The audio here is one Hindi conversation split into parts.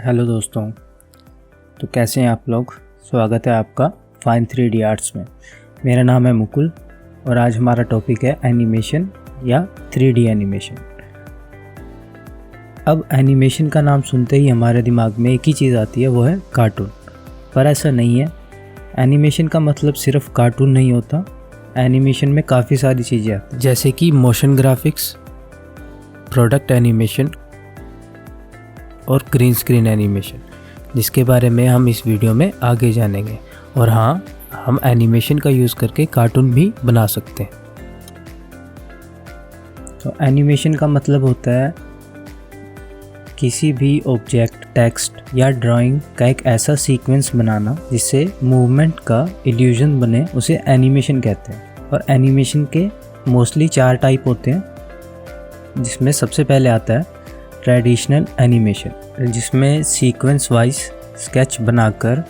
हेलो दोस्तों, तो कैसे हैं आप लोग। स्वागत है आपका फाइन 3D आर्ट्स में। मेरा नाम है मुकुल और आज हमारा टॉपिक है एनिमेशन या 3D एनिमेशन। अब एनिमेशन का नाम सुनते ही हमारे दिमाग में एक ही चीज़ आती है, वो है कार्टून। पर ऐसा नहीं है। एनिमेशन का मतलब सिर्फ कार्टून नहीं होता। एनिमेशन में काफ़ी सारी चीज़ें आती हैं, जैसे कि मोशन ग्राफिक्स, प्रोडक्ट एनिमेशन और ग्रीन स्क्रीन एनिमेशन, जिसके बारे में हम इस वीडियो में आगे जानेंगे। और हाँ, हम एनिमेशन का यूज़ करके कार्टून भी बना सकते हैं। तो एनिमेशन का मतलब होता है किसी भी ऑब्जेक्ट, टेक्स्ट या ड्राइंग का एक ऐसा सीक्वेंस बनाना जिससे मूवमेंट का इल्यूजन बने, उसे एनिमेशन कहते हैं। और एनिमेशन के मोस्टली 4 टाइप होते हैं, जिसमें सबसे पहले आता है ट्रेडिशनल एनिमेशन, जिसमें सीक्वेंस वाइज स्केच बनाकर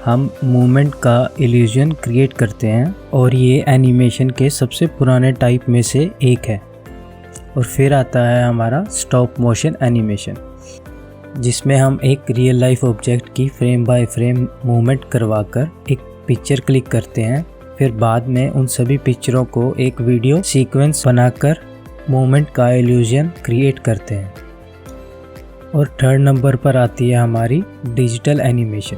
हम मूवमेंट का इल्यूजन क्रिएट करते हैं और ये एनिमेशन के सबसे पुराने टाइप में से एक है। और फिर आता है हमारा स्टॉप मोशन एनिमेशन, जिसमें हम एक रियल लाइफ ऑब्जेक्ट की फ्रेम बाय फ्रेम मूवमेंट करवाकर एक पिक्चर क्लिक करते हैं, फिर बाद में उन सभी पिक्चरों को एक वीडियो सीक्वेंस बनाकर मूवमेंट का इल्यूजन क्रिएट करते हैं। और थर्ड नंबर पर आती है हमारी डिजिटल एनिमेशन,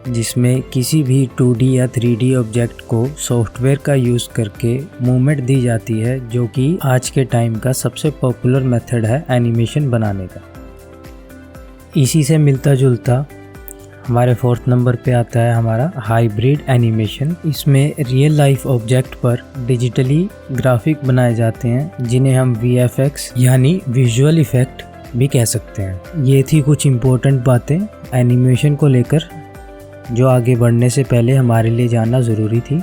जिसमें किसी भी 2D या 3D ऑब्जेक्ट को सॉफ्टवेयर का यूज़ करके मूवमेंट दी जाती है, जो कि आज के टाइम का सबसे पॉपुलर मेथड है एनिमेशन बनाने का। इसी से मिलता जुलता हमारे 4th नंबर पे आता है हमारा हाइब्रिड एनिमेशन। इसमें रियल लाइफ ऑब्जेक्ट पर डिजिटली ग्राफिक बनाए जाते हैं, जिन्हें हम VFX यानी विजुअल इफेक्ट भी कह सकते हैं। ये थी कुछ इम्पोर्टेंट बातें एनिमेशन को लेकर, जो आगे बढ़ने से पहले हमारे लिए जानना ज़रूरी थी।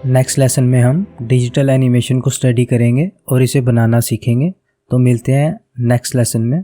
नेक्स्ट लेसन में हम डिजिटल एनिमेशन को स्टडी करेंगे और इसे बनाना सीखेंगे। तो मिलते हैं नेक्स्ट लेसन में।